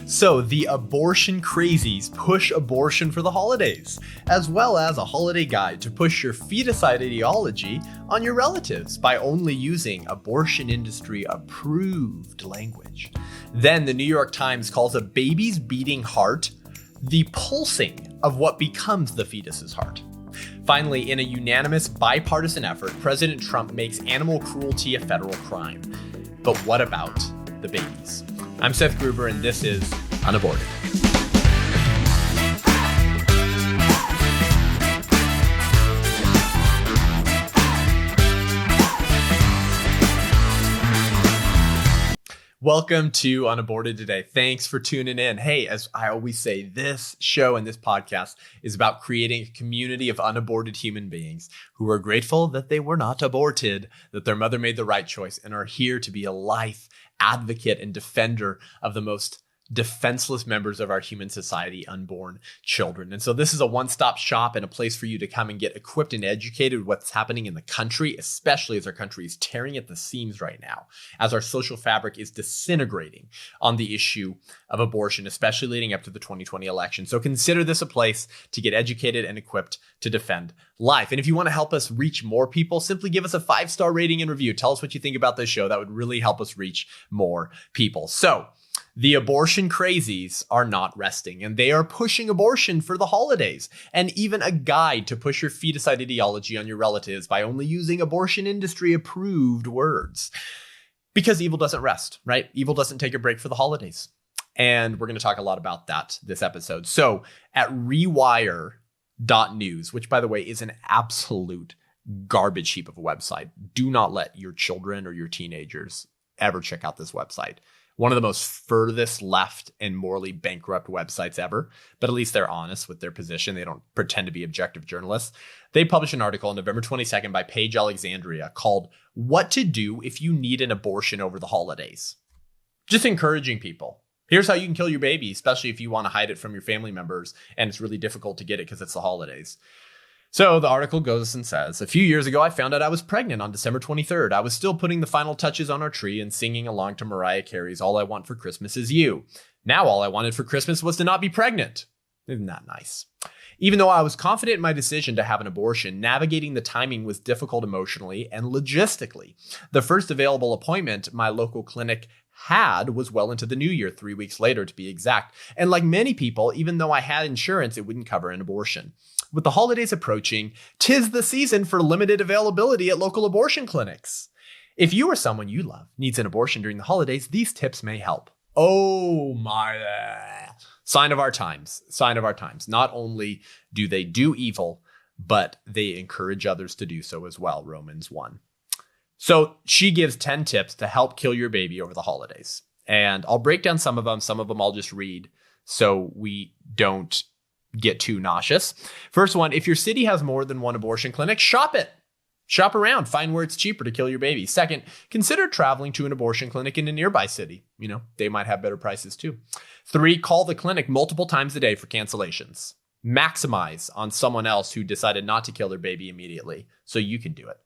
So the abortion crazies push abortion for the holidays, as well as a holiday guide to push your feticide ideology on your relatives by only using abortion industry approved language. Then the New York Times calls a baby's beating heart the pulsing of what becomes the fetus's heart. Finally, in a unanimous bipartisan effort, President Trump makes animal cruelty a federal crime. But what about the babies? I'm Seth Gruber, and this is UnAborted. Welcome to UnAborted today. Thanks for tuning in. Hey, as I always say, this show and this podcast is about creating a community of unaborted human beings who are grateful that they were not aborted, that their mother made the right choice, and are here to be a life advocate and defender of the most defenseless members of our human society, unborn children. And so this is a one-stop shop and a place for you to come and get equipped and educated with what's happening in the country, especially as our country is tearing at the seams right now, as our social fabric is disintegrating on the issue of abortion, especially leading up to the 2020 election. So consider this a place to get educated and equipped to defend life. And if you want to help us reach more people, simply give us a 5-star rating and review. Tell us what you think about this show. That would really help us reach more people. So the abortion crazies are not resting, and they are pushing abortion for the holidays, and even a guide to push your feticide ideology on your relatives by only using abortion industry approved words. Because evil doesn't rest, right? Evil doesn't take a break for the holidays. And we're going to talk a lot about that this episode. So at rewire.news, which by the way is an absolute garbage heap of a website. Do not let your children or your teenagers ever check out this website. One of the most furthest left and morally bankrupt websites ever, but at least they're honest with their position. They don't pretend to be objective journalists. They published an article on November 22nd by Paige Alexandria called "What to Do If You Need an Abortion Over the Holidays." Just encouraging people. Here's how you can kill your baby, especially if you want to hide it from your family members and it's really difficult to get it because it's the holidays. So the article goes and says, "A few years ago, I found out I was pregnant on December 23rd. I was still putting the final touches on our tree and singing along to Mariah Carey's All I Want for Christmas Is You. Now all I wanted for Christmas was to not be pregnant." Isn't that nice? "Even though I was confident in my decision to have an abortion, navigating the timing was difficult emotionally and logistically. The first available appointment my local clinic had was well into the new year, 3 weeks later to be exact. And like many people, even though I had insurance, it wouldn't cover an abortion. With the holidays approaching, 'tis the season for limited availability at local abortion clinics. If you or someone you love needs an abortion during the holidays, these tips may help." Oh my, sign of our times, sign of our times. Not only do they do evil, but they encourage others to do so as well, Romans 1. So she gives 10 tips to help kill your baby over the holidays. And I'll break down some of them. Some of them I'll just read so we don't get too nauseous. First one, if your city has more than one abortion clinic, shop it. Shop around, find where it's cheaper to kill your baby. Second, consider traveling to an abortion clinic in a nearby city. You know, they might have better prices too. 3, call the clinic multiple times a day for cancellations. Maximize on someone else who decided not to kill their baby immediately so you can do it.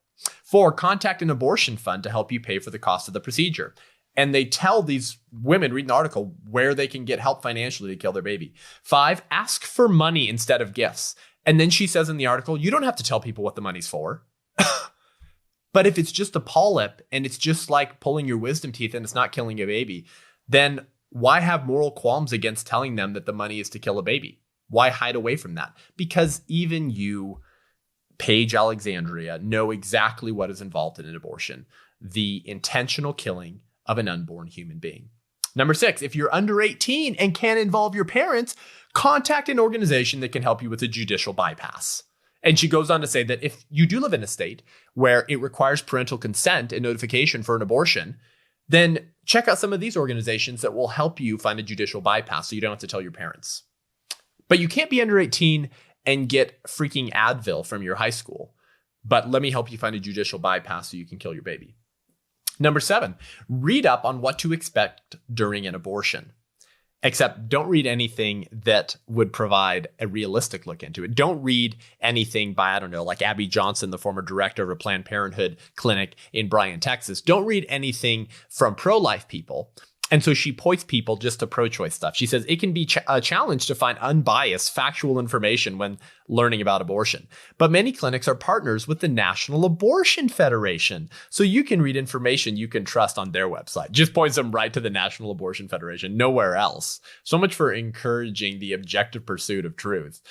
4, contact an abortion fund to help you pay for the cost of the procedure. And they tell these women reading the article where they can get help financially to kill their baby. 5, ask for money instead of gifts. And then she says in the article, you don't have to tell people what the money's for. But if it's just a polyp and it's just like pulling your wisdom teeth and it's not killing a baby, then why have moral qualms against telling them that the money is to kill a baby? Why hide away from that? Because even you, Paige Alexandria, know exactly what is involved in an abortion: the intentional killing of an unborn human being. Number 6, if you're under 18 and can't involve your parents, contact an organization that can help you with a judicial bypass. And she goes on to say that if you do live in a state where it requires parental consent and notification for an abortion, then check out some of these organizations that will help you find a judicial bypass so you don't have to tell your parents. But you can't be under 18 and get freaking Advil from your high school. But let me help you find a judicial bypass so you can kill your baby. Number 7, read up on what to expect during an abortion. Except don't read anything that would provide a realistic look into it. Don't read anything by, I don't know, like Abby Johnson, the former director of a Planned Parenthood clinic in Bryan, Texas. Don't read anything from pro-life people. And so she points people just to pro-choice stuff. She says it can be a challenge to find unbiased, factual information when learning about abortion. But many clinics are partners with the National Abortion Federation. So you can read information you can trust on their website. Just points them right to the National Abortion Federation, nowhere else. So much for encouraging the objective pursuit of truth.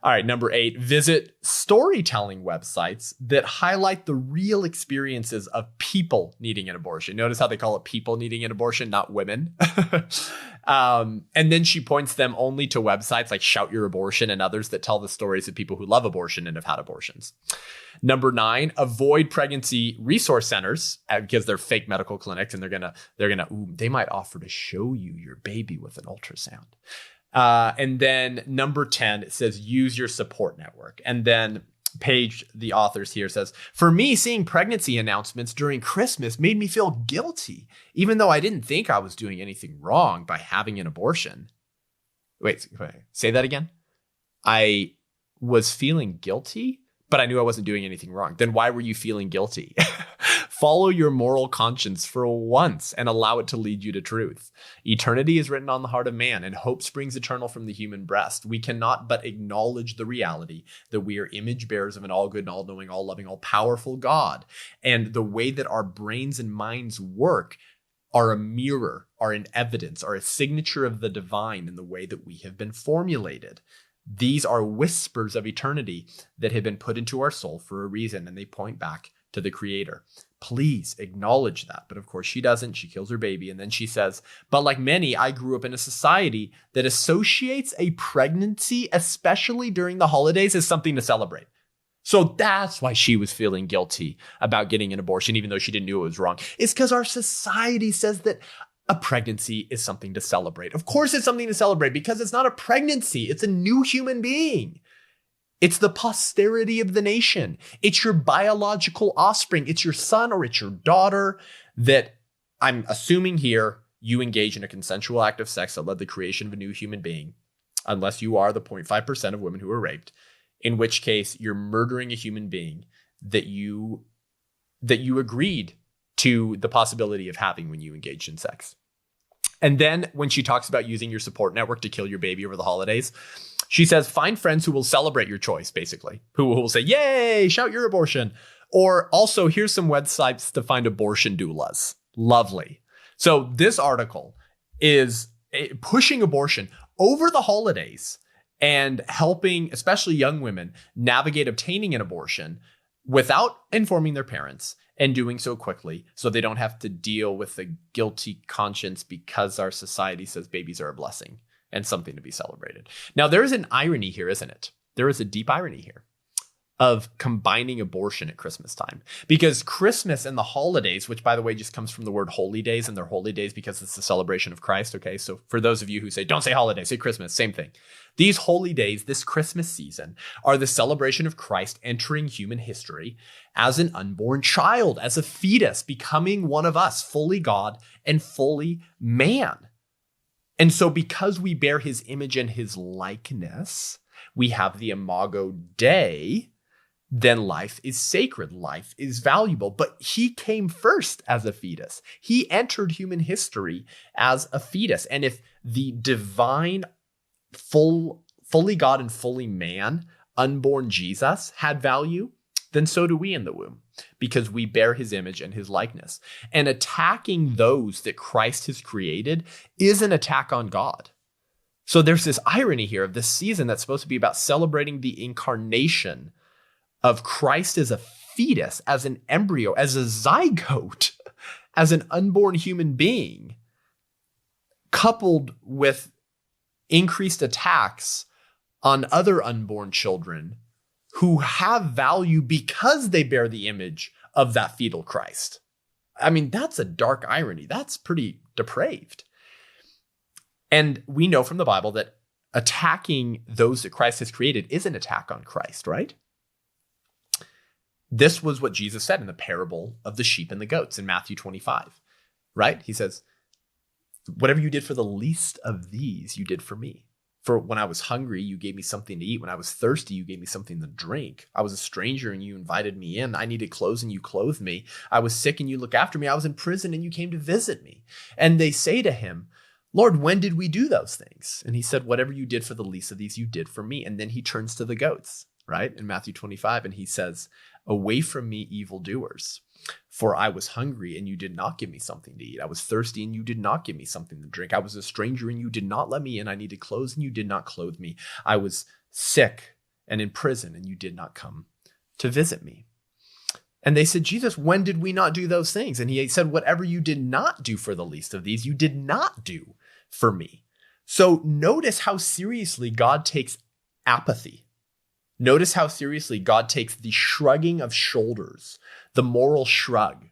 All right, number 8, visit storytelling websites that highlight the real experiences of people needing an abortion. Notice how they call it people needing an abortion, not women. And then she points them only to websites like Shout Your Abortion and others that tell the stories of people who love abortion and have had abortions. Number 9, avoid pregnancy resource centers because they're fake medical clinics and they might offer to show you your baby with an ultrasound. And then number 10, it says use your support network. And then Paige, the authors here, says, for me, seeing pregnancy announcements during Christmas made me feel guilty, even though I didn't think I was doing anything wrong by having an abortion. Wait, say that again. I was feeling guilty, but I knew I wasn't doing anything wrong. Then why were you feeling guilty? Follow your moral conscience for once and allow it to lead you to truth. Eternity is written on the heart of man, and hope springs eternal from the human breast. We cannot but acknowledge the reality that we are image bearers of an all good and all knowing, all loving, all powerful God. And the way that our brains and minds work are a mirror, are an evidence, are a signature of the divine in the way that we have been formulated. These are whispers of eternity that have been put into our soul for a reason, and they point back to the Creator. Please acknowledge that. But of course she doesn't. She kills her baby. And then she says, but like many, I grew up in a society that associates a pregnancy, especially during the holidays, as something to celebrate. So that's why she was feeling guilty about getting an abortion, even though she didn't know it was wrong. It's because our society says that a pregnancy is something to celebrate. Of course it's something to celebrate because it's not a pregnancy. It's a new human being. It's the posterity of the nation. It's your biological offspring. It's your son or it's your daughter that I'm assuming here you engage in a consensual act of sex that led to the creation of a new human being, unless you are the 0.5% of women who are raped, in which case you're murdering a human being that you agreed to the possibility of having when you engaged in sex. And then when she talks about using your support network to kill your baby over the holidays, she says, find friends who will celebrate your choice, basically, who will say, yay, shout your abortion. Or also, here's some websites to find abortion doulas. Lovely. So this article is pushing abortion over the holidays and helping, especially young women, navigate obtaining an abortion without informing their parents and doing so quickly so they don't have to deal with a guilty conscience because our society says babies are a blessing and something to be celebrated. Now, there is an irony here, isn't it? There is a deep irony here of combining abortion at Christmas time. Because Christmas and the holidays, which by the way just comes from the word holy days, and they're holy days because it's the celebration of Christ, okay? So for those of you who say, don't say holiday, say Christmas, same thing. These holy days, this Christmas season, are the celebration of Christ entering human history as an unborn child, as a fetus, becoming one of us, fully God and fully man. And so because we bear his image and his likeness, we have the Imago Dei, then life is sacred, life is valuable. But he came first as a fetus. He entered human history as a fetus. And if the divine, fully God and fully man, unborn Jesus had value, then so do we in the womb, because we bear his image and his likeness. And attacking those that Christ has created is an attack on God. So there's this irony here of this season that's supposed to be about celebrating the incarnation of Christ as a fetus, as an embryo, as a zygote, as an unborn human being, coupled with increased attacks on other unborn children who have value because they bear the image of that fetal Christ. I mean, that's a dark irony. That's pretty depraved. And we know from the Bible that attacking those that Christ has created is an attack on Christ, right? This was what Jesus said in the parable of the sheep and the goats in Matthew 25, right? He says, whatever you did for the least of these, you did for me. For when I was hungry, you gave me something to eat. When I was thirsty, you gave me something to drink. I was a stranger and you invited me in. I needed clothes and you clothed me. I was sick and you looked after me. I was in prison and you came to visit me." And they say to him, "Lord, when did we do those things?" And he said, "Whatever you did for the least of these, you did for me." And then he turns to the goats, right? In Matthew 25, and he says, "Away from me, evildoers. For I was hungry and you did not give me something to eat. I was thirsty and you did not give me something to drink. I was a stranger and you did not let me in. I needed clothes and you did not clothe me. I was sick and in prison and you did not come to visit me." And they said, "Jesus, when did we not do those things?" And he said, "Whatever you did not do for the least of these, you did not do for me." So notice how seriously God takes apathy. Notice how seriously God takes the shrugging of shoulders, the moral shrug,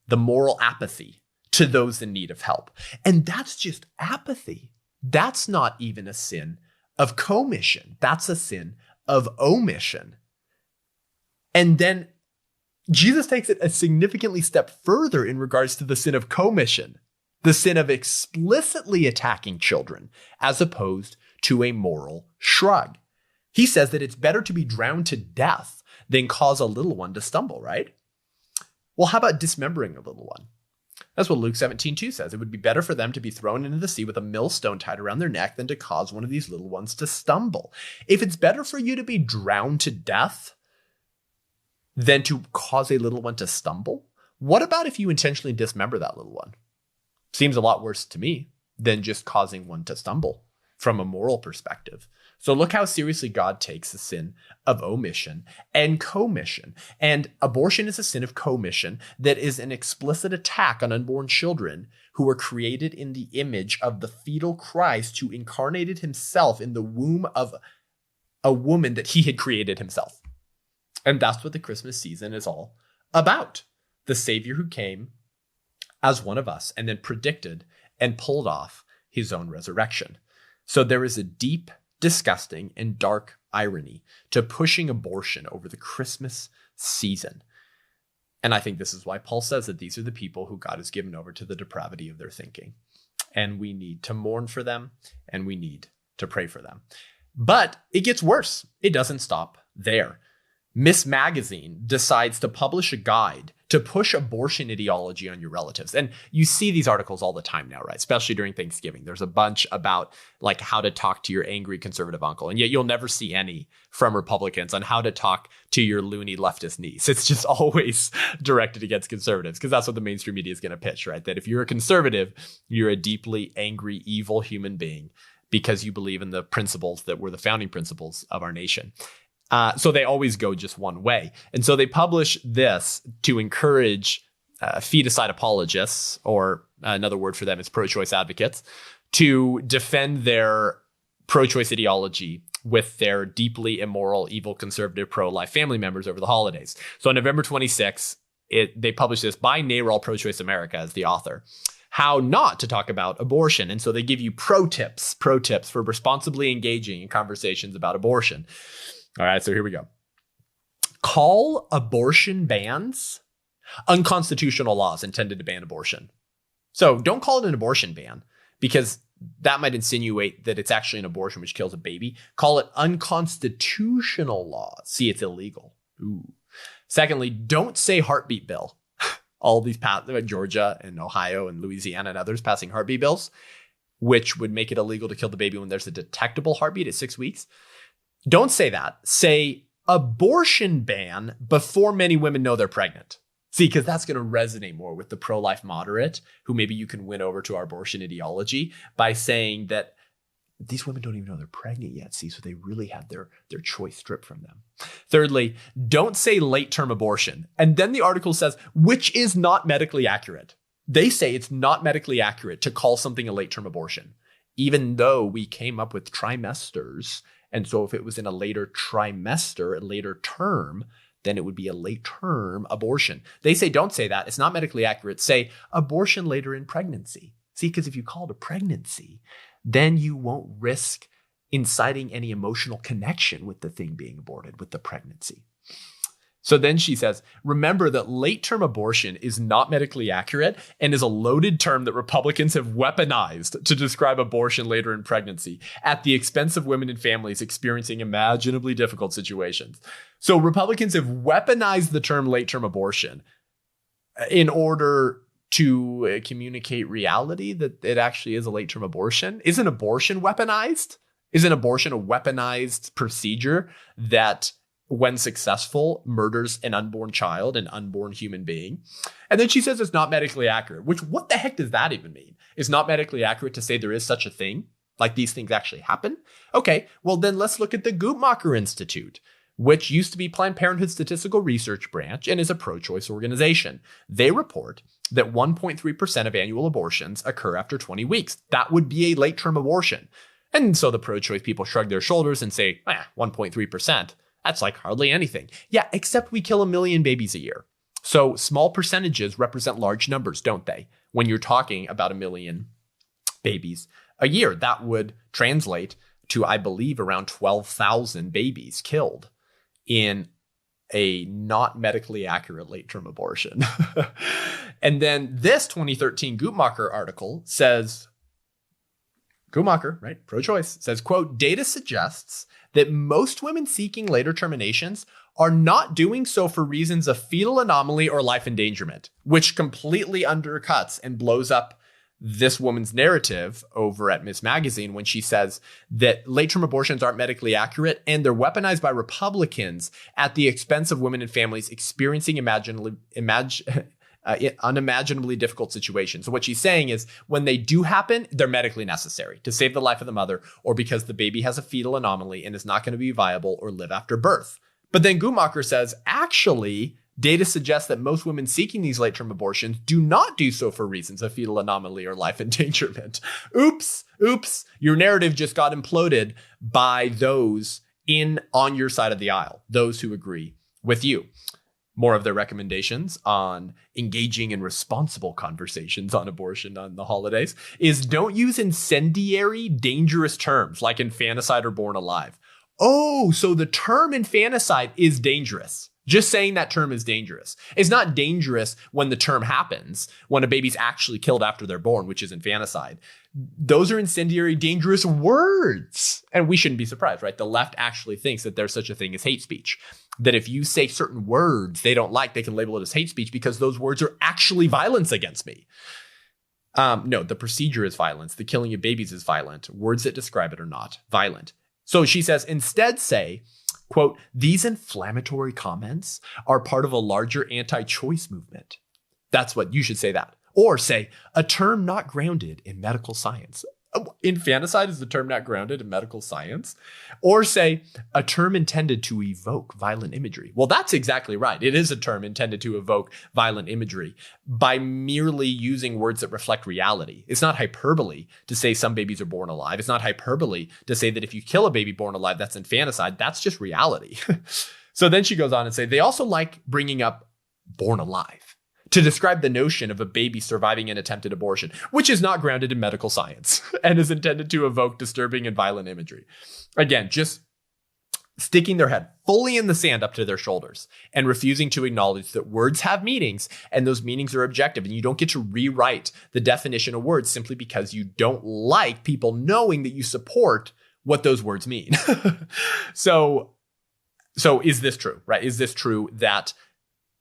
the moral apathy to those in need of help. And that's just apathy. That's not even a sin of commission. That's a sin of omission. And then Jesus takes it a significantly step further in regards to the sin of commission, the sin of explicitly attacking children, as opposed to a moral shrug. He says that it's better to be drowned to death than cause a little one to stumble, right? Well, how about dismembering a little one? That's what Luke 17:2 says. It would be better for them to be thrown into the sea with a millstone tied around their neck than to cause one of these little ones to stumble. If it's better for you to be drowned to death than to cause a little one to stumble, what about if you intentionally dismember that little one? Seems a lot worse to me than just causing one to stumble from a moral perspective. So look how seriously God takes the sin of omission and commission. And abortion is a sin of commission that is an explicit attack on unborn children who were created in the image of the fetal Christ who incarnated himself in the womb of a woman that he had created himself. And that's what the Christmas season is all about. The Savior who came as one of us and then predicted and pulled off his own resurrection. So there is a deep, disgusting, and dark irony to pushing abortion over the Christmas season. And I think this is why Paul says that these are the people who God has given over to the depravity of their thinking. And we need to mourn for them, and we need to pray for them. But it gets worse. It doesn't stop there. Miss Magazine decides to publish a guide to push abortion ideology on your relatives. And you see these articles all the time now, right? Especially during Thanksgiving. There's a bunch about like how to talk to your angry conservative uncle. And yet you'll never see any from Republicans on how to talk to your loony leftist niece. It's just always directed against conservatives because that's what the mainstream media is going to pitch, right? That if you're a conservative, you're a deeply angry, evil human being because you believe in the principles that were the founding principles of our nation. So they always go just one way. And so they publish this to encourage feticide apologists, or another word for them is pro-choice advocates, to defend their pro-choice ideology with their deeply immoral, evil, conservative, pro-life family members over the holidays. So on November 26th, they publish this by NARAL Pro-Choice America as the author. How not to talk about abortion. And so they give you pro tips for responsibly engaging in conversations about abortion. All right, so here we go. Call abortion bans unconstitutional laws intended to ban abortion. So don't call it an abortion ban because that might insinuate that it's actually an abortion which kills a baby. Call it unconstitutional laws. See, it's illegal. Ooh. Secondly, don't say heartbeat bill. All these Georgia and Ohio and Louisiana and others passing heartbeat bills, which would make it illegal to kill the baby when there's a detectable heartbeat at 6 weeks. Don't say that. Say abortion ban before many women know they're pregnant. See, because that's going to resonate more with the pro-life moderate who maybe you can win over to our abortion ideology by saying that these women don't even know they're pregnant yet. See, so they really had their choice stripped from them. Thirdly, don't say late-term abortion. And then the article says, which is not medically accurate. They say it's not medically accurate to call something a late-term abortion, even though we came up with trimesters. And so if it was in a later trimester, a later term, then it would be a late-term abortion. They say, don't say that. It's not medically accurate. Say abortion later in pregnancy. See, because if you call it a pregnancy, then you won't risk inciting any emotional connection with the thing being aborted, with the pregnancy. So then she says, remember that late-term abortion is not medically accurate and is a loaded term that Republicans have weaponized to describe abortion later in pregnancy at the expense of women and families experiencing imaginably difficult situations. So Republicans have weaponized the term late-term abortion in order to communicate reality that it actually is a late-term abortion. Isn't abortion weaponized? Isn't abortion a weaponized procedure that, when successful, murders an unborn child, an unborn human being? And then she says it's not medically accurate, which what the heck does that even mean? It's not medically accurate to say there is such a thing? Like these things actually happen? Okay, well then let's look at the Guttmacher Institute, which used to be Planned Parenthood's statistical research branch and is a pro-choice organization. They report that 1.3% of annual abortions occur after 20 weeks. That would be a late-term abortion. And so the pro-choice people shrug their shoulders and say, 1.3%. That's like hardly anything. Yeah, except we kill 1 million babies a year. So small percentages represent large numbers, don't they? When you're talking about 1 million babies a year, that would translate to, I believe, around 12,000 babies killed in a not medically accurate late-term abortion. And then this 2013 Guttmacher article says, Guttmacher, right, pro-choice, says, quote, data suggests that most women seeking later terminations are not doing so for reasons of fetal anomaly or life endangerment, which completely undercuts and blows up this woman's narrative over at Ms. Magazine when she says that late-term abortions aren't medically accurate and they're weaponized by Republicans at the expense of women and families experiencing unimaginably difficult situations. So what she's saying is when they do happen, they're medically necessary to save the life of the mother or because the baby has a fetal anomaly and is not going to be viable or live after birth. But then Guttmacher says, actually, data suggests that most women seeking these late-term abortions do not do so for reasons of fetal anomaly or life endangerment. Oops, your narrative just got imploded by those on your side of the aisle, those who agree with you. More of their recommendations on engaging in responsible conversations on abortion on the holidays is don't use incendiary, dangerous terms like infanticide or born alive. Oh, so the term infanticide is dangerous. Just saying that term is dangerous. It's not dangerous when the term happens, when a baby's actually killed after they're born, which is infanticide. Those are incendiary, dangerous words. And we shouldn't be surprised, right? The left actually thinks that there's such a thing as hate speech. That if you say certain words they don't like, they can label it as hate speech because those words are actually violence against me. No, the procedure is violence. The killing of babies is violent. Words that describe it are not violent. So she says, instead say, quote, these inflammatory comments are part of a larger anti-choice movement. That's what you should say that. Or say, a term not grounded in medical science. Infanticide is the term not grounded in medical science. Or say, a term intended to evoke violent imagery. Well, that's exactly right. It is a term intended to evoke violent imagery by merely using words that reflect reality. It's not hyperbole to say some babies are born alive. It's not hyperbole to say that if you kill a baby born alive, that's infanticide. That's just reality. So then she goes on and say, they also like bringing up born alive to describe the notion of a baby surviving an attempted abortion, which is not grounded in medical science and is intended to evoke disturbing and violent imagery. Again, just sticking their head fully in the sand up to their shoulders and refusing to acknowledge that words have meanings and those meanings are objective. And you don't get to rewrite the definition of words simply because you don't like people knowing that you support what those words mean. So is this true, right? Is this true that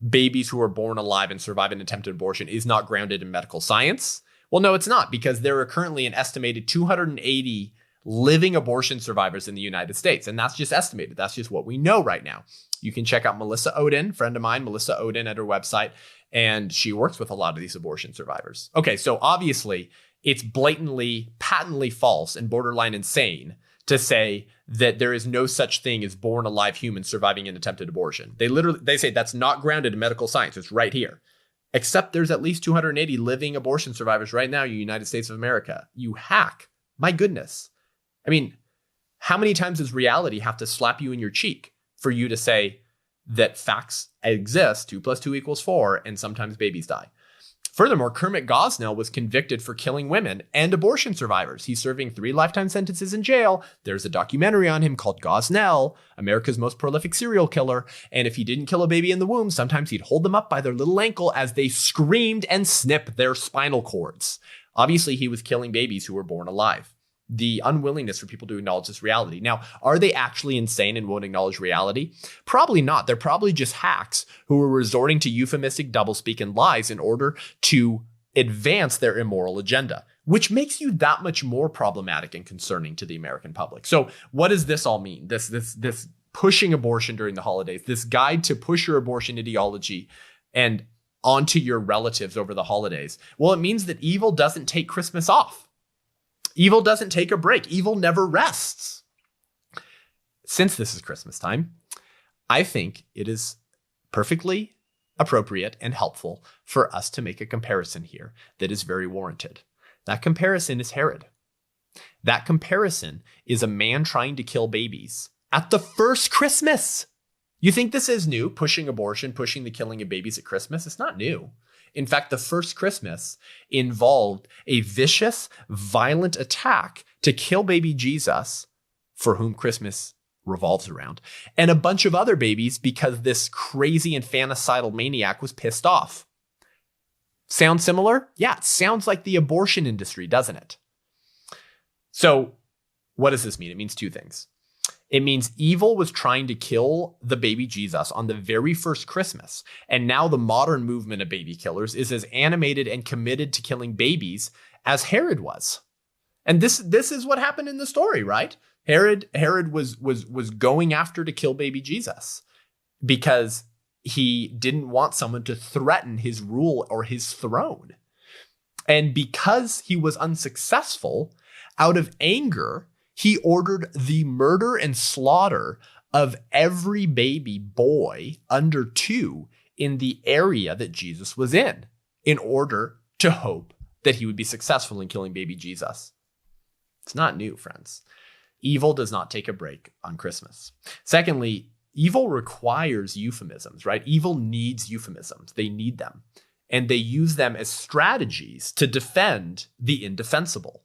babies who are born alive and survive an attempted abortion is not grounded in medical science? Well, no, it's not, because there are currently an estimated 280 living abortion survivors in the United States. And that's just estimated. That's just what we know right now. You can check out Melissa Odin, friend of mine, Melissa Odin, at her website, and she works with a lot of these abortion survivors. Okay, so obviously it's blatantly, patently false and borderline insane to say that there is no such thing as born alive humans surviving an attempted abortion. They say that's not grounded in medical science. It's right here. Except there's at least 280 living abortion survivors right now in the United States of America. You hack. My goodness. I mean, how many times does reality have to slap you in your cheek for you to say that facts exist, 2 + 2 = 4, and sometimes babies die? Furthermore, Kermit Gosnell was convicted for killing women and abortion survivors. He's serving 3 lifetime sentences in jail. There's a documentary on him called Gosnell, America's most prolific serial killer. And if he didn't kill a baby in the womb, sometimes he'd hold them up by their little ankle as they screamed and snip their spinal cords. Obviously, he was killing babies who were born alive. The unwillingness for people to acknowledge this reality. Now, are they actually insane and won't acknowledge reality? Probably not. They're probably just hacks who are resorting to euphemistic doublespeak and lies in order to advance their immoral agenda, which makes you that much more problematic and concerning to the American public. So what does this all mean? This pushing abortion during the holidays, this guide to push your abortion ideology and onto your relatives over the holidays. Well, it means that evil doesn't take Christmas off. Evil doesn't take a break. Evil never rests. Since this is Christmas time, I think it is perfectly appropriate and helpful for us to make a comparison here that is very warranted. That comparison is Herod. That comparison is a man trying to kill babies at the first Christmas. You think this is new, pushing abortion, pushing the killing of babies at Christmas? It's not new. In fact, the first Christmas involved a vicious, violent attack to kill baby Jesus, for whom Christmas revolves around, and a bunch of other babies because this crazy infanticidal maniac was pissed off. Sound similar? Yeah, it sounds like the abortion industry, doesn't it? So what does this mean? It means 2 things. It means evil was trying to kill the baby Jesus on the very first Christmas. And now the modern movement of baby killers is as animated and committed to killing babies as Herod was. And this is what happened in the story, right? Herod was going after to kill baby Jesus because he didn't want someone to threaten his rule or his throne. And because he was unsuccessful, out of anger, he ordered the murder and slaughter of every baby boy under 2 in the area that Jesus was in order to hope that he would be successful in killing baby Jesus. It's not new, friends. Evil does not take a break on Christmas. Secondly, evil requires euphemisms, right? Evil needs euphemisms. They need them. And they use them as strategies to defend the indefensible.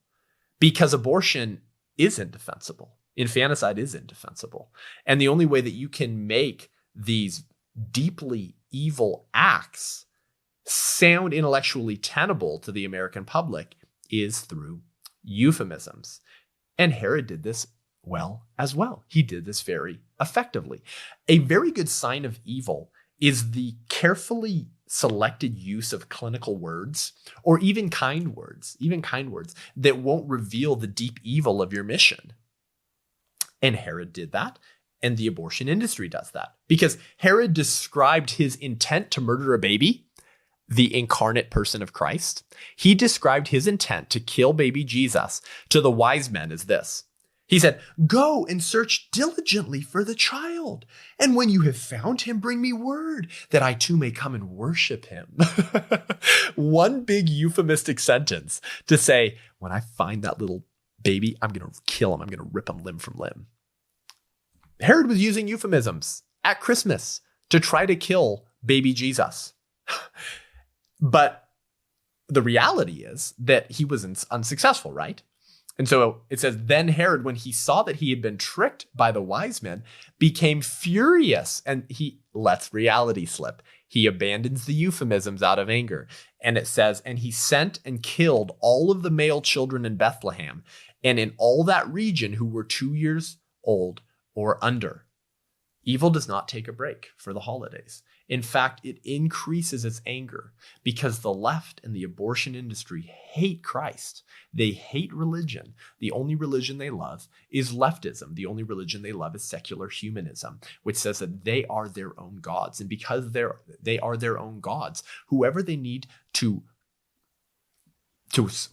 Because abortion is indefensible. Infanticide is indefensible. And the only way that you can make these deeply evil acts sound intellectually tenable to the American public is through euphemisms. And Herod did this well as well. He did this very effectively. A very good sign of evil is the carefully selected use of clinical words or even kind words that won't reveal the deep evil of your mission. And Herod did that, and the abortion industry does that. Because Herod described his intent to murder a baby, the incarnate person of Christ. He described his intent to kill baby Jesus to the wise men as this. He said, "Go and search diligently for the child. And when you have found him, bring me word that I too may come and worship him." One big euphemistic sentence to say, when I find that little baby, I'm going to kill him. I'm going to rip him limb from limb. Herod was using euphemisms at Christmas to try to kill baby Jesus. But the reality is that he was unsuccessful, right? And so it says, then Herod, when he saw that he had been tricked by the wise men, became furious, and he lets reality slip. He abandons the euphemisms out of anger. And it says, and he sent and killed all of the male children in Bethlehem and in all that region who were 2 years old or under. Evil does not take a break for the holidays. In fact, it increases its anger because the left and the abortion industry hate Christ. They hate religion. The only religion they love is leftism. The only religion they love is secular humanism, which says that they are their own gods. And because they are their own gods, whoever they need to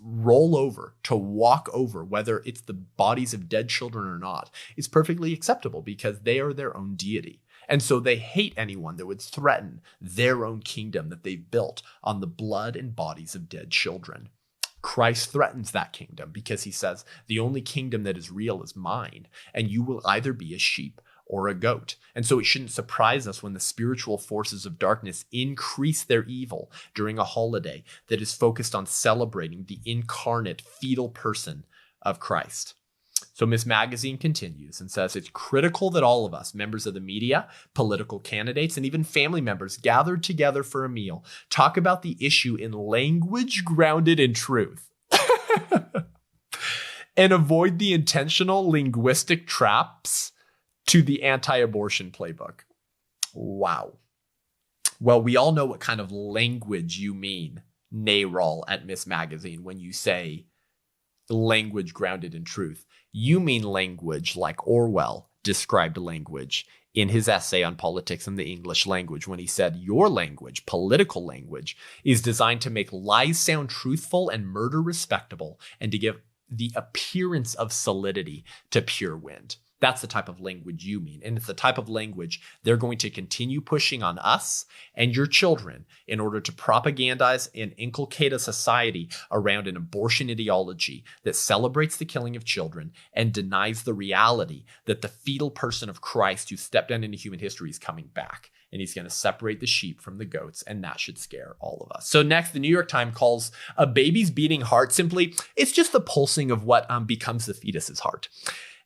roll over, to walk over, whether it's the bodies of dead children or not, is perfectly acceptable because they are their own deity. And so they hate anyone that would threaten their own kingdom that they've built on the blood and bodies of dead children. Christ threatens that kingdom because he says, the only kingdom that is real is mine, and you will either be a sheep or a goat. And so it shouldn't surprise us when the spiritual forces of darkness increase their evil during a holiday that is focused on celebrating the incarnate fetal person of Christ. So Miss Magazine continues and says, it's critical that all of us, members of the media, political candidates, and even family members gathered together for a meal, talk about the issue in language grounded in truth and avoid the intentional linguistic traps to the anti-abortion playbook. Wow. Well, we all know what kind of language you mean, NARAL at Miss Magazine, when you say language grounded in truth. You mean language like Orwell described language in his essay on politics and the English language when he said, your language, political language, is designed to make lies sound truthful and murder respectable and to give the appearance of solidity to pure wind. That's the type of language you mean. And it's the type of language they're going to continue pushing on us and your children in order to propagandize and inculcate a society around an abortion ideology that celebrates the killing of children and denies the reality that the fetal person of Christ who stepped down into human history is coming back. And he's going to separate the sheep from the goats, and that should scare all of us. So next, the New York Times calls a baby's beating heart simply, it's just the pulsing of what becomes the fetus's heart.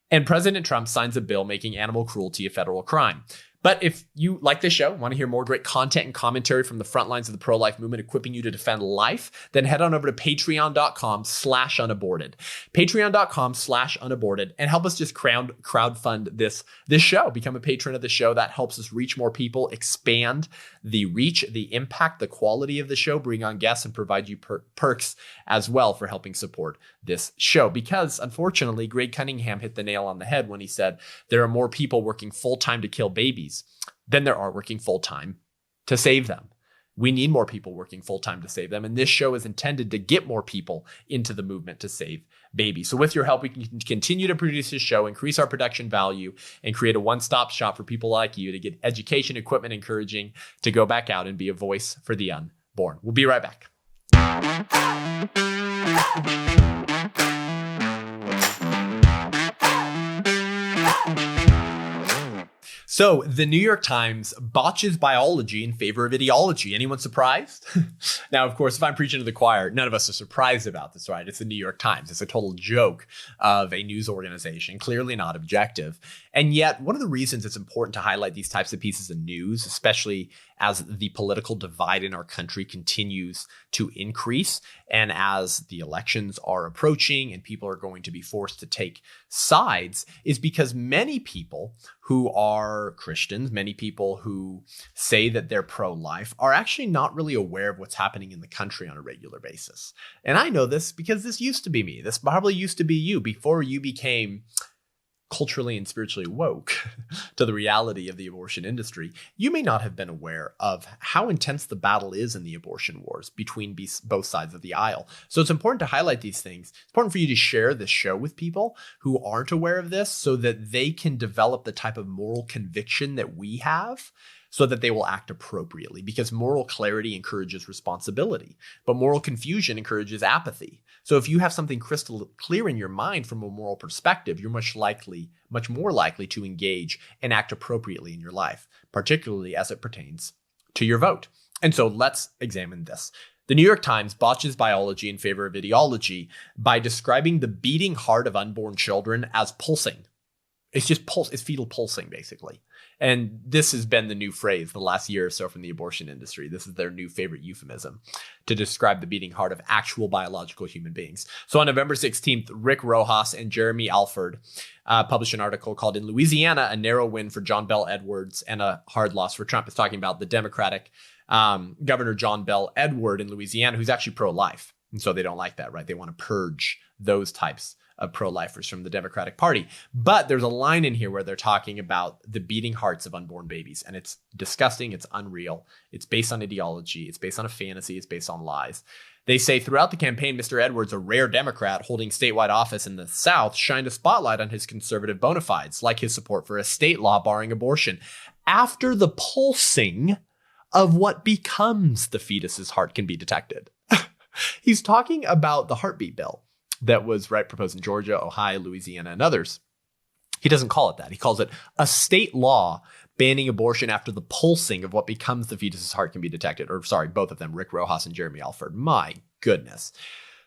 And President Trump signs a bill making animal cruelty a federal crime. But if you like this show, want to hear more great content and commentary from the front lines of the pro-life movement, equipping you to defend life, then head on over to patreon.com/unaborted. Patreon.com/unaborted, and help us just crowdfund this show. Become a patron of the show. That helps us reach more people, expand the reach, the impact, the quality of the show, bring on guests, and provide you perks as well for helping support this show. Because unfortunately, Greg Cunningham hit the nail on the head when he said there are more people working full-time to kill babies than there are working full-time to save them. We need more people working full-time to save them. And this show is intended to get more people into the movement to save babies. So with your help, we can continue to produce this show, increase our production value, and create a one-stop shop for people like you to get education, equipment, encouraging to go back out and be a voice for the unborn. We'll be right back. So the New York Times botches biology in favor of ideology. Anyone surprised? Now, of course, if I'm preaching to the choir, none of us are surprised about this, right? It's the New York Times. It's a total joke of a news organization, clearly not objective. And yet, one of the reasons it's important to highlight these types of pieces of news, especially as the political divide in our country continues to increase and as the elections are approaching and people are going to be forced to take sides, is because many people who are Christians, many people who say that they're pro-life, are actually not really aware of what's happening in the country on a regular basis. And I know this because this used to be me. This probably used to be you before you became culturally and spiritually woke to the reality of the abortion industry. You may not have been aware of how intense the battle is in the abortion wars between both sides of the aisle. So it's important to highlight these things. It's important for you to share this show with people who aren't aware of this so that they can develop the type of moral conviction that we have, so that they will act appropriately, because moral clarity encourages responsibility, but moral confusion encourages apathy. So if you have something crystal clear in your mind from a moral perspective, you're much more likely to engage and act appropriately in your life, particularly as it pertains to your vote. And so let's examine this. The New York Times botches biology in favor of ideology by describing the beating heart of unborn children as pulsing. It's just pulse. It's fetal pulsing, basically. And this has been the new phrase the last year or so from the abortion industry. This is their new favorite euphemism to describe the beating heart of actual biological human beings. So on November 16th, Rick Rojas and Jeremy Alford published an article called "In Louisiana, a narrow win for John Bel Edwards and a hard loss for Trump." It's talking about the Democratic Governor John Bel Edwards in Louisiana, who's actually pro-life. And so they don't like that, right? They want to purge those types of pro-lifers from the Democratic Party. But there's a line in here where they're talking about the beating hearts of unborn babies. And it's disgusting. It's unreal. It's based on ideology. It's based on a fantasy. It's based on lies. They say throughout the campaign, Mr. Edwards, a rare Democrat holding statewide office in the South, shined a spotlight on his conservative bona fides, like his support for a state law barring abortion, after the pulsing of what becomes the fetus's heart can be detected. He's talking about the heartbeat bill that was proposed in Georgia, Ohio, Louisiana, and others. He doesn't call it that. He calls it a state law banning abortion after the pulsing of what becomes the fetus's heart can be detected. Or sorry, both of them, Rick Rojas and Jeremy Alford. My goodness.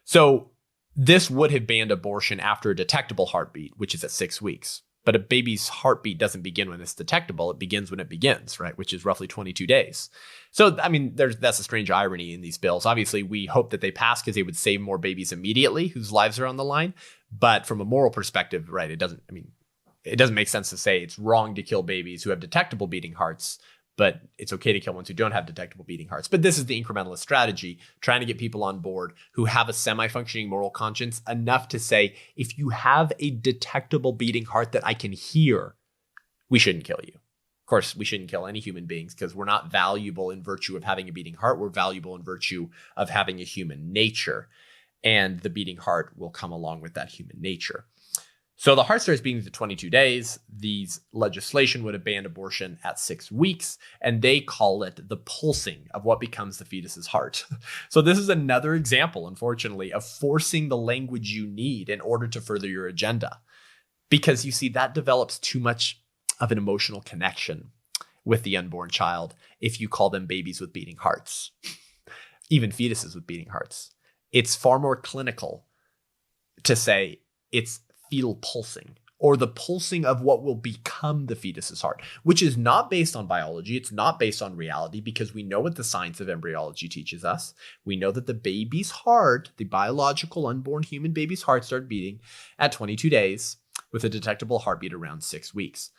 So this would have banned abortion after a detectable heartbeat, which is at 6 weeks. But a baby's heartbeat doesn't begin when it's detectable. It begins when it begins, right? Which is roughly 22 days. So, I mean, that's a strange irony in these bills. Obviously, we hope that they pass because they would save more babies immediately whose lives are on the line. But from a moral perspective, right, it doesn't make sense to say it's wrong to kill babies who have detectable beating hearts, but it's okay to kill ones who don't have detectable beating hearts. But this is the incrementalist strategy, trying to get people on board who have a semi-functioning moral conscience enough to say, if you have a detectable beating heart that I can hear, we shouldn't kill you. Of course, we shouldn't kill any human beings because we're not valuable in virtue of having a beating heart. We're valuable in virtue of having a human nature. And the beating heart will come along with that human nature. So the heart starts beating at 22 days. These legislation would have banned abortion at 6 weeks, and they call it the pulsing of what becomes the fetus's heart. So this is another example, unfortunately, of forcing the language you need in order to further your agenda. Because you see, that develops too much of an emotional connection with the unborn child if you call them babies with beating hearts, even fetuses with beating hearts. It's far more clinical to say it's fetal pulsing, or the pulsing of what will become the fetus's heart, which is not based on biology. It's not based on reality, because we know what the science of embryology teaches us. We know that the baby's heart, the biological unborn human baby's heart, started beating at 22 days with a detectable heartbeat around 6 weeks.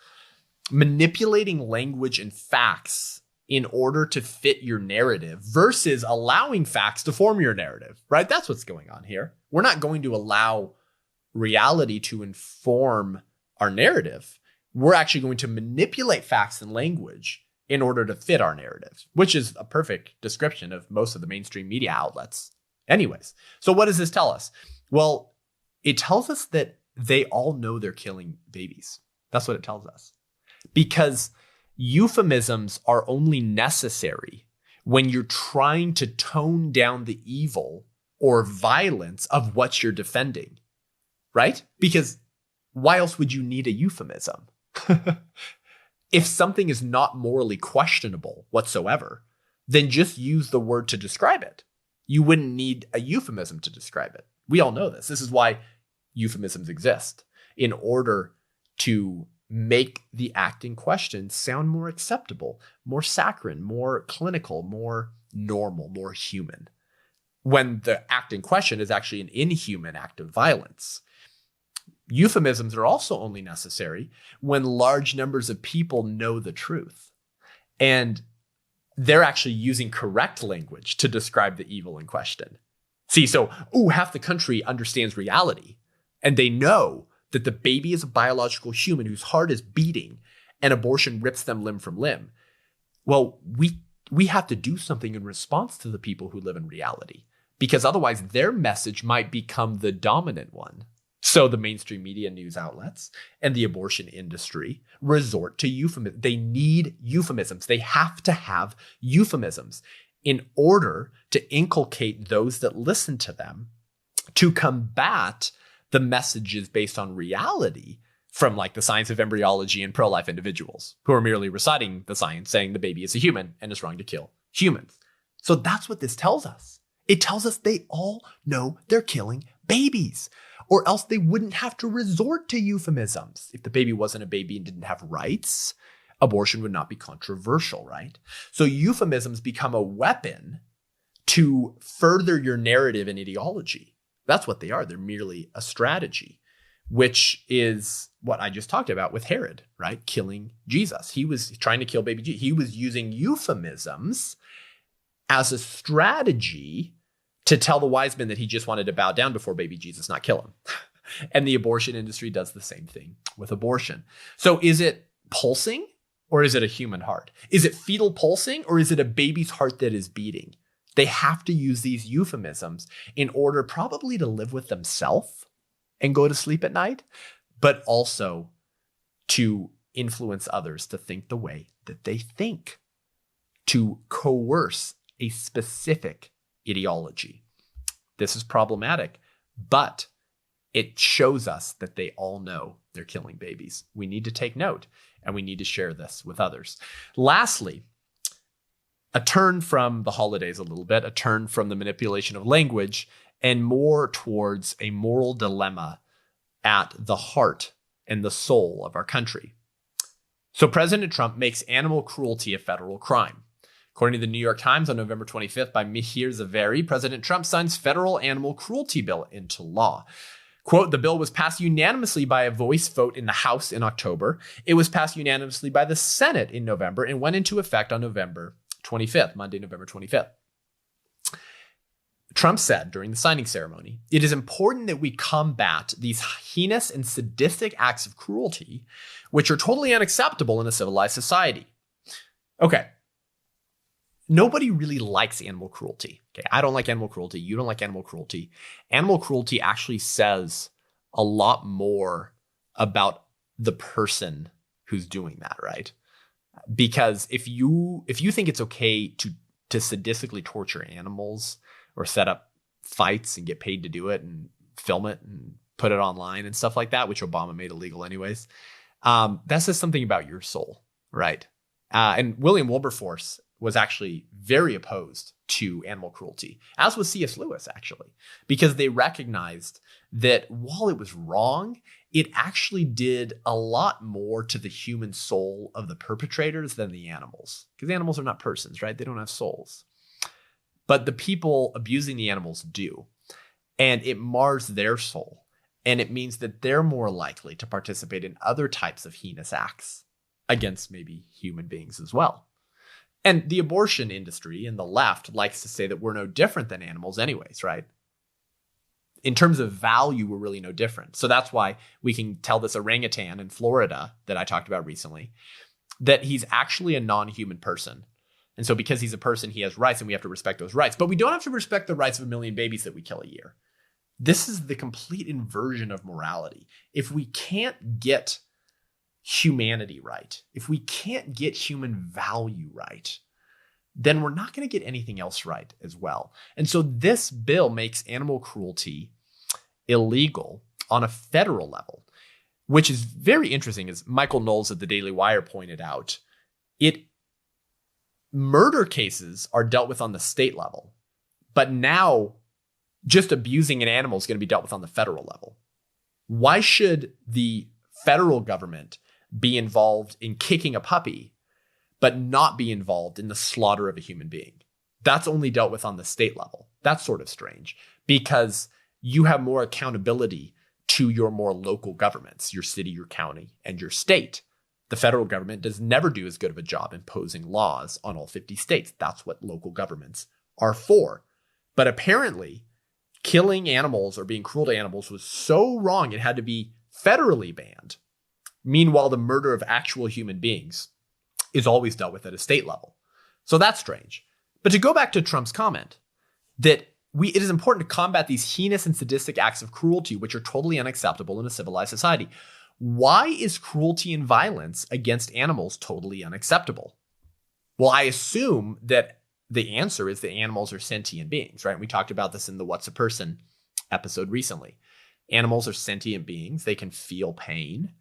Manipulating language and facts in order to fit your narrative versus allowing facts to form your narrative, right? That's what's going on here. We're not going to allow reality to inform our narrative. We're actually going to manipulate facts and language in order to fit our narrative, which is a perfect description of most of the mainstream media outlets. Anyways, so what does this tell us? Well, it tells us that they all know they're killing babies. That's what it tells us. Because euphemisms are only necessary when you're trying to tone down the evil or violence of what you're defending. Right? Because why else would you need a euphemism? If something is not morally questionable whatsoever, then just use the word to describe it. You wouldn't need a euphemism to describe it. We all know this. This is why euphemisms exist, in order to make the act in question sound more acceptable, more saccharine, more clinical, more normal, more human, when the act in question is actually an inhuman act of violence. Euphemisms are also only necessary when large numbers of people know the truth and they're actually using correct language to describe the evil in question. See, so, half the country understands reality and they know that the baby is a biological human whose heart is beating and abortion rips them limb from limb. Well, we have to do something in response to the people who live in reality, because otherwise their message might become the dominant one. So the mainstream media news outlets and the abortion industry resort to euphemisms. They need euphemisms. They have to have euphemisms in order to inculcate those that listen to them to combat the messages based on reality from like the science of embryology and pro-life individuals who are merely reciting the science, saying the baby is a human and it's wrong to kill humans. So that's what this tells us. It tells us they all know they're killing babies, or else they wouldn't have to resort to euphemisms. If the baby wasn't a baby and didn't have rights, abortion would not be controversial, right? So euphemisms become a weapon to further your narrative and ideology. That's what they are. They're merely a strategy, which is what I just talked about with Herod, right? Killing Jesus. He was trying to kill baby Jesus. He was using euphemisms as a strategy to tell the wise men that he just wanted to bow down before baby Jesus, not kill him. And the abortion industry does the same thing with abortion. So is it pulsing or is it a human heart? Is it fetal pulsing or is it a baby's heart that is beating? They have to use these euphemisms in order probably to live with themselves and go to sleep at night, but also to influence others to think the way that they think, to coerce a specific ideology. This is problematic, but it shows us that they all know they're killing babies. We need to take note, and we need to share this with others. Lastly, a turn from the holidays a little bit, a turn from the manipulation of language, and more towards a moral dilemma at the heart and the soul of our country. So President Trump makes animal cruelty a federal crime. According to the New York Times on November 25th by Mihir Zaveri, President Trump signs federal animal cruelty bill into law. Quote, the bill was passed unanimously by a voice vote in the House in October. It was passed unanimously by the Senate in November and went into effect on November 25th, Monday, November 25th. Trump said during the signing ceremony, it is important that we combat these heinous and sadistic acts of cruelty, which are totally unacceptable in a civilized society. Okay. Nobody really likes animal cruelty. Okay, I don't like animal cruelty. You don't like animal cruelty. Animal cruelty actually says a lot more about the person who's doing that, right? Because if you think it's okay to sadistically torture animals or set up fights and get paid to do it and film it and put it online and stuff like that, which Obama made illegal anyways, that says something about your soul, right? And William Wilberforce was actually very opposed to animal cruelty, as was C.S. Lewis, actually, because they recognized that while it was wrong, it actually did a lot more to the human soul of the perpetrators than the animals, because animals are not persons, right? They don't have souls. But the people abusing the animals do, and it mars their soul, and it means that they're more likely to participate in other types of heinous acts against maybe human beings as well. And the abortion industry and the left likes to say that we're no different than animals anyways, right? In terms of value, we're really no different. So that's why we can tell this orangutan in Florida that I talked about recently that he's actually a non-human person. And so because he's a person, he has rights and we have to respect those rights. But we don't have to respect the rights of 1 million babies that we kill a year. This is the complete inversion of morality. If we can't get humanity right, if we can't get human value right, then we're not going to get anything else right as well. And so this bill makes animal cruelty illegal on a federal level, which is very interesting. As Michael Knowles at the Daily Wire pointed out, murder cases are dealt with on the state level, but now just abusing an animal is going to be dealt with on the federal level. Why should the federal government be involved in kicking a puppy, but not be involved in the slaughter of a human being? That's only dealt with on the state level. That's sort of strange because you have more accountability to your more local governments, your city, your county, and your state. The federal government does never do as good of a job imposing laws on all 50 states. That's what local governments are for. But apparently, killing animals or being cruel to animals was so wrong it had to be federally banned. Meanwhile, the murder of actual human beings is always dealt with at a state level. So that's strange. But to go back to Trump's comment that it is important to combat these heinous and sadistic acts of cruelty, which are totally unacceptable in a civilized society. Why is cruelty and violence against animals totally unacceptable? Well, I assume that the answer is that animals are sentient beings, right? We talked about this in the What's a Person episode recently. Animals are sentient beings. They can feel pain.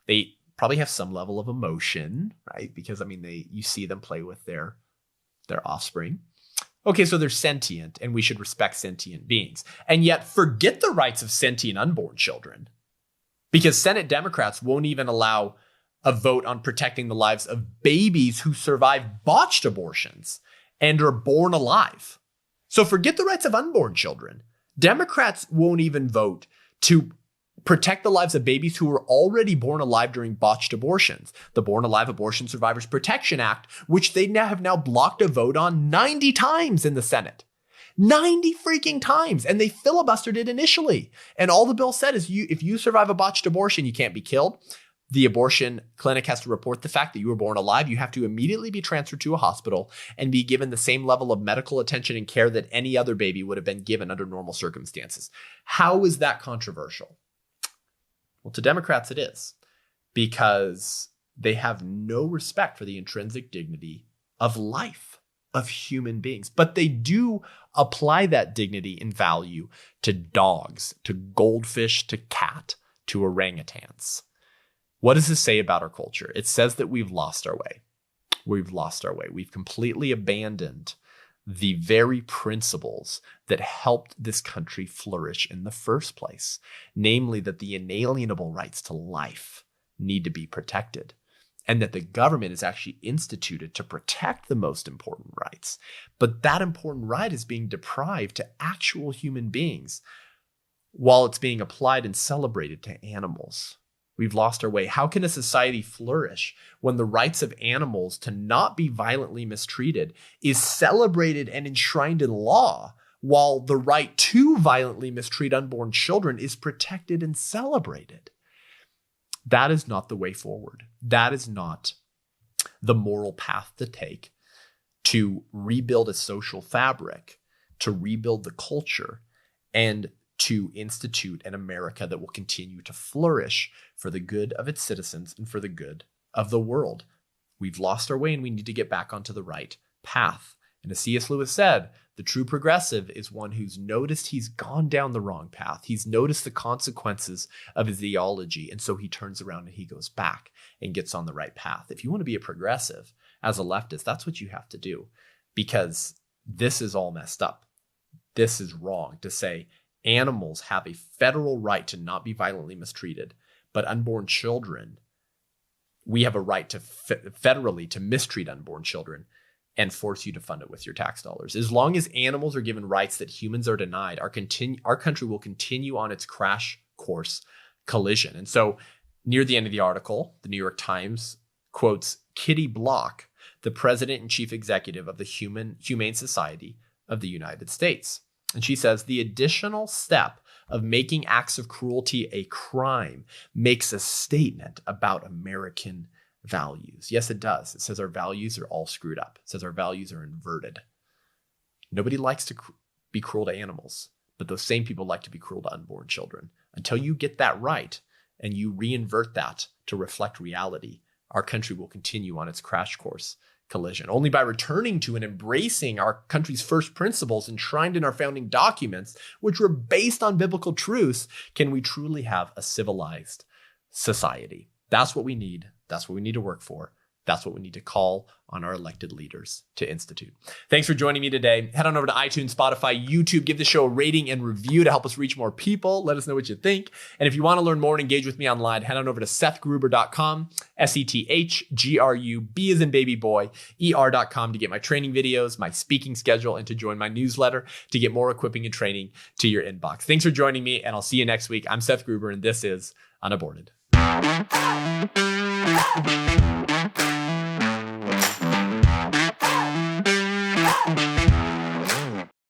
They probably have some level of emotion, right? Because, you see them play with their offspring. Okay, so they're sentient, and we should respect sentient beings. And yet forget the rights of sentient unborn children. Because Senate Democrats won't even allow a vote on protecting the lives of babies who survive botched abortions and are born alive. So forget the rights of unborn children. Democrats won't even vote to protect the lives of babies who were already born alive during botched abortions. The Born Alive Abortion Survivors Protection Act, which they have now blocked a vote on 90 times in the Senate. 90 freaking times. And they filibustered it initially. And all the bill said is if you survive a botched abortion, you can't be killed. The abortion clinic has to report the fact that you were born alive. You have to immediately be transferred to a hospital and be given the same level of medical attention and care that any other baby would have been given under normal circumstances. How is that controversial? Well, to Democrats, it is, because they have no respect for the intrinsic dignity of life. of human beings. But they do apply that dignity and value to dogs, to goldfish, to cat, to orangutans. What does this say about our culture? It says that we've lost our way. We've lost our way. We've completely abandoned the very principles that helped this country flourish in the first place, namely that the inalienable rights to life need to be protected, and that the government is actually instituted to protect the most important rights. But that important right is being deprived to actual human beings while it's being applied and celebrated to animals. We've lost our way. How can a society flourish when the rights of animals to not be violently mistreated is celebrated and enshrined in law, while the right to violently mistreat unborn children is protected and celebrated? That is not the way forward. That is not the moral path to take to rebuild a social fabric, to rebuild the culture, and to institute an America that will continue to flourish for the good of its citizens and for the good of the world. We've lost our way and we need to get back onto the right path. And as C.S. Lewis said, the true progressive is one who's noticed he's gone down the wrong path. He's noticed the consequences of his theology, and so he turns around and he goes back and gets on the right path. If you want to be a progressive as a leftist, that's what you have to do, because this is all messed up. This is wrong to say animals have a federal right to not be violently mistreated, but unborn children, we have a right to federally to mistreat unborn children and force you to fund it with your tax dollars. As long as animals are given rights that humans are denied, our country will continue on its crash course collision. And so near the end of the article, the New York Times quotes Kitty Block, the president and chief executive of the Humane Society of the United States. And she says, the additional step of making acts of cruelty a crime makes a statement about American values. Yes, it does. It says our values are all screwed up. It says our values are inverted. Nobody likes to be cruel to animals, but those same people like to be cruel to unborn children. Until you get that right and you reinvert that to reflect reality, our country will continue on its crash course collision. Only by returning to and embracing our country's first principles enshrined in our founding documents, which were based on biblical truths, can we truly have a civilized society. That's what we need. That's what we need to work for. That's what we need to call on our elected leaders to institute. Thanks for joining me today. Head on over to iTunes, Spotify, YouTube. Give the show a rating and review to help us reach more people. Let us know what you think. And if you want to learn more and engage with me online, head on over to SethGruber.com, SethGrub, as in baby boy, ER.com to get my training videos, my speaking schedule, and to join my newsletter to get more equipping and training to your inbox. Thanks for joining me, and I'll see you next week. I'm Seth Gruber, and this is UnAborted.